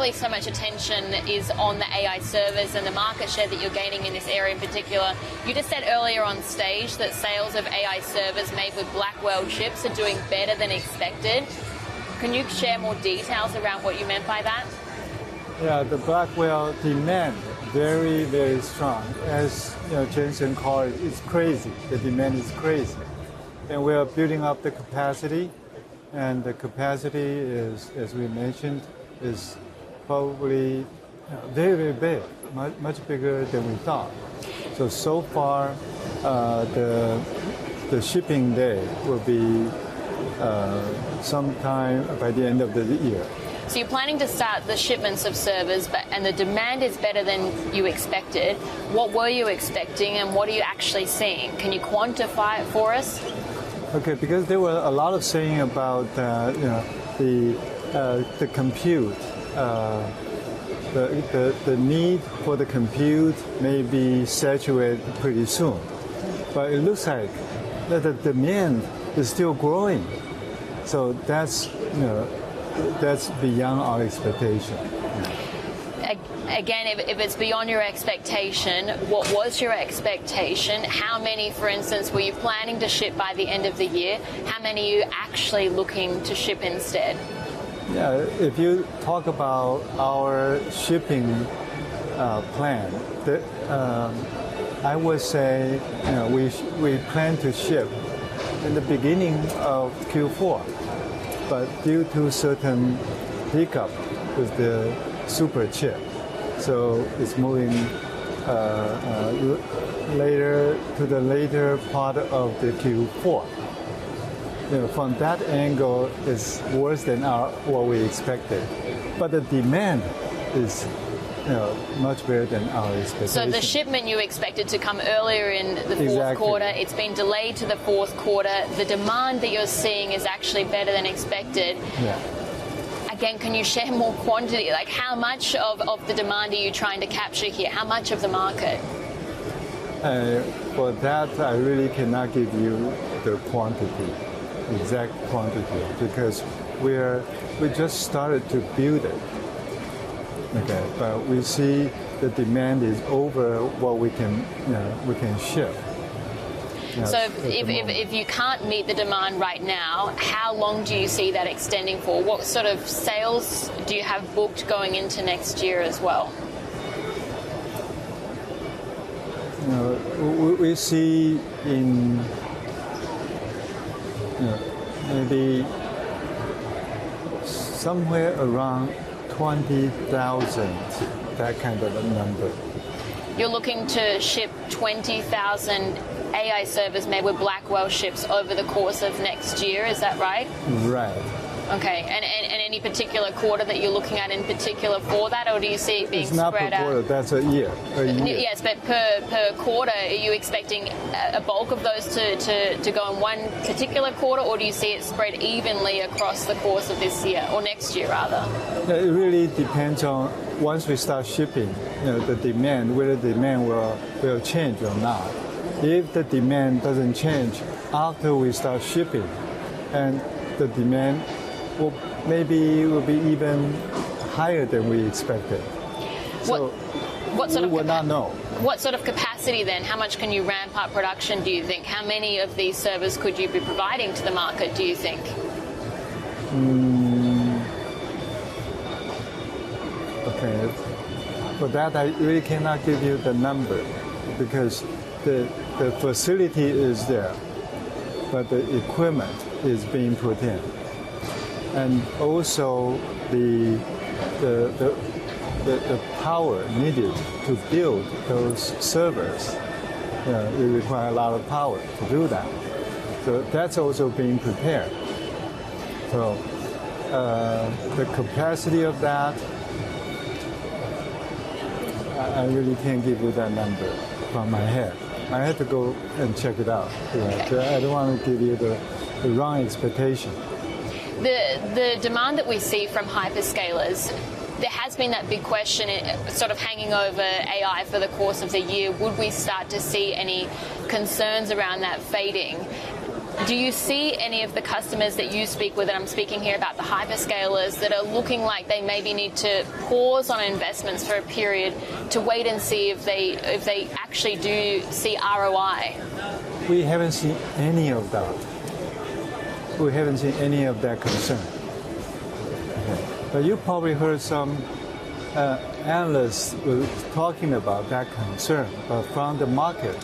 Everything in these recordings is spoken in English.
clearly so much attention is on the AI servers and the market share that you're gaining in this area in particular. You just said earlier on stage that sales of AI servers made with Blackwell chips are doing better than expected. Can you share more details around what you meant by that? Yeah, the Blackwell demand very, very strong. As Jensen called it, it's crazy. The demand is crazy. And we are building up the capacity. And the capacity is, as we mentioned, is probably very, very big, much bigger than we thought. So far, the shipping day will be sometime by the end of the year. So you're planning to start the shipments of servers, and the demand is better than you expected. What were you expecting, and what are you actually seeing? Can you quantify it for us? Okay, because there were a lot of saying about the compute, the need for the compute may be saturated pretty soon, but it looks like that the demand is still growing. So that's beyond our expectation. Again, if it's beyond your expectation, what was your expectation? How many, for instance, were you planning to ship by the end of the year? How many are you actually looking to ship instead? Yeah, if you talk about our shipping plan, I would say we plan to ship in the beginning of Q4. But due to certain hiccup with the super chip, so it's moving later to the later part of the Q4. From that angle, it's worse than what we expected. But the demand is much better than our expectation. So the shipment you expected to come earlier in the fourth quarter, it's been delayed to the fourth quarter. The demand that you're seeing is actually better than expected. Yeah. Again, can you share more quantity? Like how much of the demand are you trying to capture here? How much of the market? For that, I really cannot give you the quantity, exact quantity, because we just started to build it. Okay, but we see the demand is over what we can ship. So if you can't meet the demand right now, how long do you see that extending for? What sort of sales do you have booked going into next year as well? We see in maybe somewhere around 20,000, that kind of a number. You're looking to ship 20,000 AI servers made with Blackwell chips over the course of next year, is that right? Right. Okay, and any particular quarter that you're looking at in particular for that, or do you see it being spread out? It's not per quarter, that's a year. Yes, but per quarter, are you expecting a bulk of those to go in one particular quarter, or do you see it spread evenly across the course of this year, or next year rather? It really depends on, once we start shipping, the demand, whether the demand will change or not. If the demand doesn't change after we start shipping, and the demand maybe will be even higher than we expected. So what sort we will not know. What sort of capacity then? How much can you ramp up production, do you think? How many of these servers could you be providing to the market, do you think? Okay. For that, I really cannot give you the number because the facility is there, but the equipment is being put in. And also the power needed to build those servers, it requires a lot of power to do that. So that's also being prepared. So the capacity of that, I really can't give you that number from my head. I have to go and check it out. So I don't want to give you the wrong expectation. The demand that we see from hyperscalers, there has been that big question sort of hanging over AI for the course of the year. Would we start to see any concerns around that fading? Do you see any of the customers that you speak with, and I'm speaking here about the hyperscalers, that are looking like they maybe need to pause on investments for a period to wait and see if they actually do see ROI? We haven't seen any of that. We haven't seen any of that concern. But you probably heard some analysts talking about that concern, but from the market,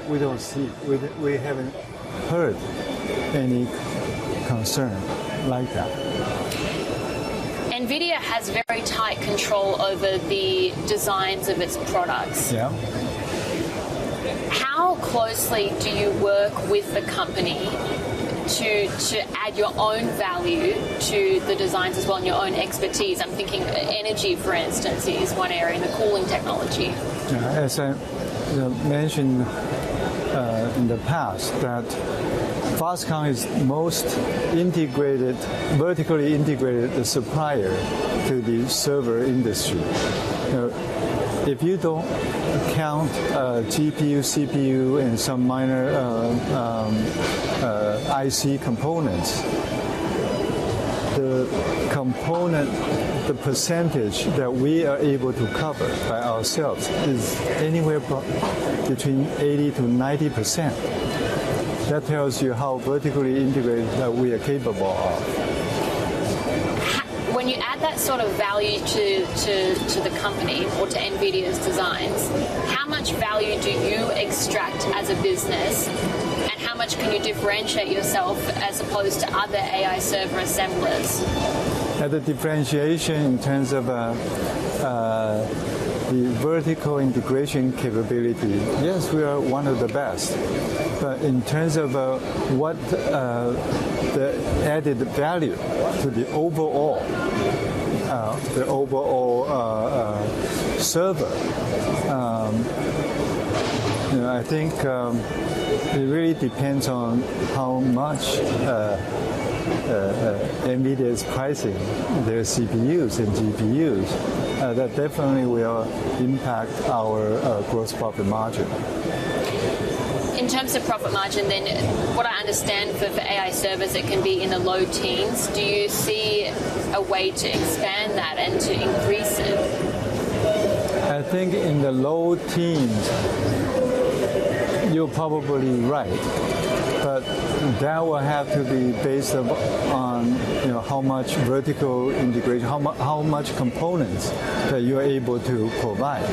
we don't see, we haven't heard any concern like that. Nvidia has very tight control over the designs of its products. Yeah. How closely do you work with the company to add your own value to the designs as well, and your own expertise? I'm thinking energy, for instance, is one area, in the cooling technology. As I mentioned in the past, that Foxconn is most integrated, vertically integrated supplier to the server industry. If you don't count GPU, CPU, and some minor IC components, the percentage that we are able to cover by ourselves is anywhere between 80 to 90%. That tells you how vertically integrated that we are capable of. When you add that sort of value to the company or to Nvidia's designs, how much value do you extract as a business, and how much can you differentiate yourself as opposed to other AI server assemblers? The differentiation in terms of the vertical integration capability, yes, we are one of the best. But in terms of what the added value to the overall server, I think it really depends on how much Nvidia is pricing their CPUs and GPUs. That definitely will impact our gross profit margin. In terms of profit margin, then, what I understand for AI servers, it can be in the low teens. Do you see a way to expand that and to increase it? I think in the low teens, you're probably right. But that will have to be based on how much vertical integration, how much components that you're able to provide.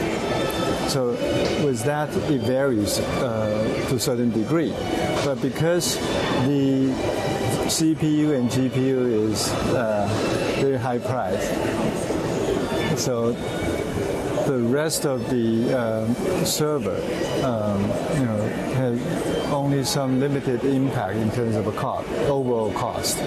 So with that, it varies to a certain degree. But because the CPU and GPU is very high price, so the rest of the server has only some limited impact in terms of a cost, overall cost.